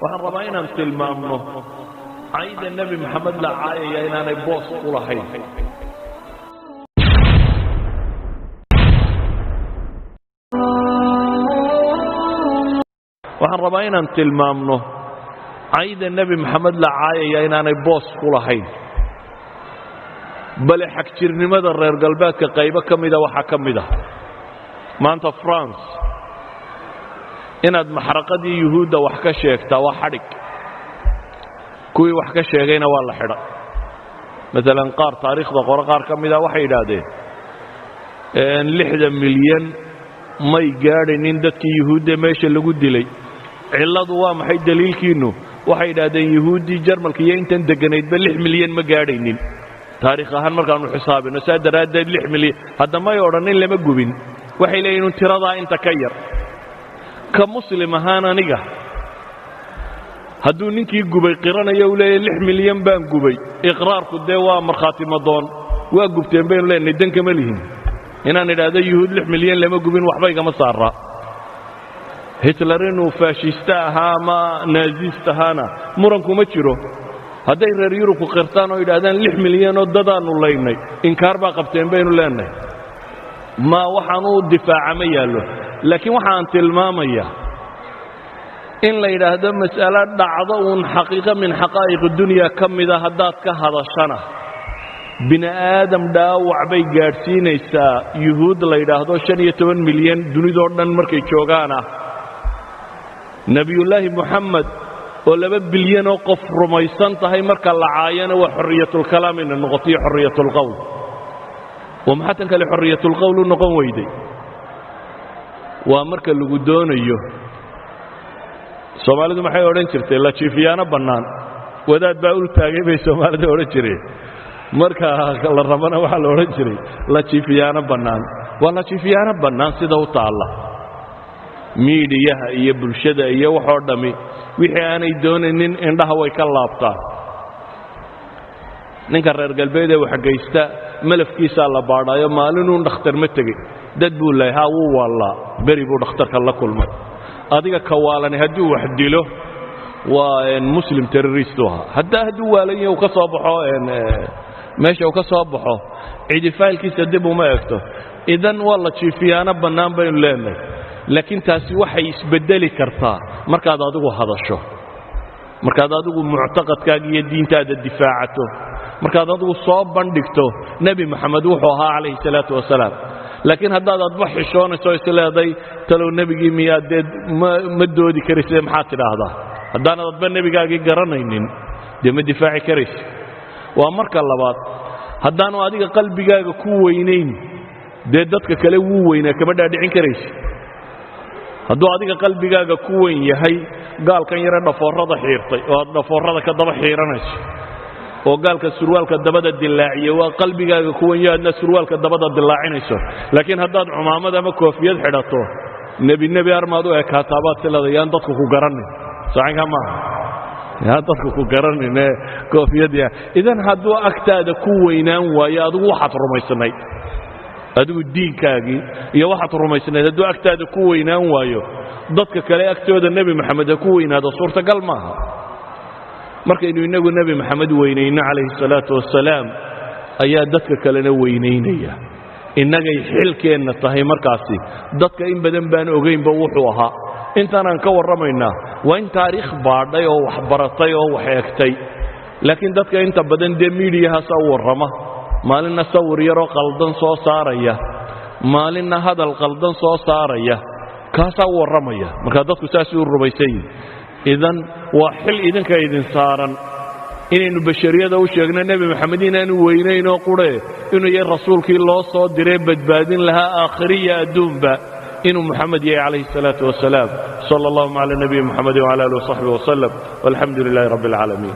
waxaan rabaa inaan tilmaamno cayda nebi maxamed la caayaya inaanay boos u lahayn. waxaan rabaa inaan tilmaamno cayda nebi maxamed la caayaya inaanay boos ku lahayn, bale xagjirnimada reer galbeedka qaybo ka mida waxaa ka mid ah maanta France inaad maxraqadii yuhuudda wax ka sheegtaa waa xadhig. kuwii wax ka sheegayna waa la xidha. maalan qaar taariikhda qore qaar ka mida waxay yidhaahdeen 60 milyan may gaadhaynin dadkii yuhuudda meesha lagu dilay. cilladu waa maxay daliilkiinnu? waxay yidhaahdeen yuhuuddii jarmalka iyo intan degganaydba 6 milyan ma gaadhaynin taariikh ahaan markaannu xisaabino. saa daraaddeed 6 milyan hadda may odhanin lama gubin. waxay leeyihin tiradaa inta ka yar. ka muslim ahaan aniga hadduu ninkii gubay qiranayo uu leeyahy 6 milyan baan gubay, iqraarku dee waa markhaati madoon, waa gubteen baynu leenahay, dan kama lihin. inaan idhaahdo yuhuud 6 milyan lama gubin waxba igama saaraa. hitler inuu faashista ahaa ama naazist ahaana muranku ma jiro. hadday reer yurubku qirtaan oo yidhaahdaan 6 milyan oo dadaannu laynay, inkaar baa qabteen baynu leenahay. ma waxaan u difaaca ma yaallo. laakiin waxaan tilmaamayaa in la yidhaahdo mas'alo dhacdo uun xaqiiqo min xaqaa'iqi dunya ka mida haddaad ka hadashana bini aadam dhaawac bay gaadhsiinaysaa. yuhuud la yidhaahdo 15 milyan dunidoo dhan markay joogaana nebiyullaahi moxamed oo 2 bilyan oo qof rumaysan tahay marka la caayana waa xorriyatulkalaam inay noqotiyo xorriyatulqowl. oo maxaa tan kale xorriyatulqowl u noqon weyday? waa marka lagu doonayo. soomaalidu maxay odhan jirtay? la jiifiyaano bannaan. wadaad baa ul taagay bay soomaalida odhan jireen. marka la rabana waxaa la odhan jiray la jiifiyaano bannaan. waa la jiifiyaano bannaan sida u taalla. miidiyaha iyo bulshada iyo waxoo dhammi wixii aanay doonaynin indhaha way ka laabtaan. ninka reer galbeed ee waxgaysta malafkiisaa la baadhaayo maalinuu dhakhtar ma tegey. dad buu leeyahay haa wuu waallaa, beri buu dhakhtarka la kulmay. adiga ka waalani hadduu wax dilo waa muslim terroristu ahaa. hadduu waalan yahay uu ka soo baxo meesha uu ka soo baxo cidi faylkiisa dib uma egto. idan waa la jiifiyaano bannaan baynu leenahay. laakiin taasi waxay isbedeli kartaa markaad adigu hadasho, markaad adigu muctaqadkaaga iyo diintaada difaacato, markaad adigu soo bandhigto nebi maxamed wuxuu ahaa calayhi salaatu wasalaam. laakiin haddaad adba xishoonayso isleeday talow nebigii miyaad dee ma doodi karayse maxaad tidhaahdaa? haddaanad adba nebigaagii garanaynin dee ma difaaci karayse. waa marka labaad, haddaanu adiga qalbigaaga ku weynayn dee dadka kale wuu weynaa kama dhaadhicin karayse. hadduu adiga qalbigaaga ku weyn yahay gaalkan yare dhafoorada xiirtay oo aad dhafoorada ka daba xiiranayso, oo gaalka surwaalka dabada dilaaciya waa qalbigaaga ku weyn yahay adna surwaalka dabada dilaacinayso. laakiin haddaad cumaamad ama koofiyad xidhato nebi armaad u ekaataa baad silada yaan dadku ku garanin. sacinka maaha yaan dadku ku garanin ee koofiyadya. idan hadduu agtaada ku weynaan waayo adigu waxaad rumaysnayd, adigu diinkaagii iyo waxaad rumaysnayd hadduu agtaada ku weynaan waayo dadka kale agtooda nebi maxamed ha ku weynaado suurtagal maaha. markaynu innagu nebi maxamed weynayno calayhi salaatu wasalaam ayaa dadka kalena weynaynaya. innagay xilkeenna tahay markaasi. dadka in badan baan ogaynba wuxuu ahaa. intaanaan ka warramaynaa waa in taariikh baadhay oo wax baratay oo wax eegtay. laakiin dadka inta badan dee miidiyahaasaa u warrama. maalinna sawir yaroo qaldan soo saaraya, maalinna hadal qaldan soo saaraya, kaasaa u warramaya. markaa dadku saasay u rumaysan yihin. idan waa xil idinka idin saaran inaynu bashariyada u sheegno nebi maxamed inaanu weynaynoo qurhe inuu yahay rasuulkii loo soo diree badbaadin lahaa aakhiriya adduunba inuu muxamed yahay calayhi salaatu wasalaam. sala allahuma cala nabiyi muxamedin wcala alihi wasaxbihi wasalam walxamdu lilaahi rabbi alcaalamiin.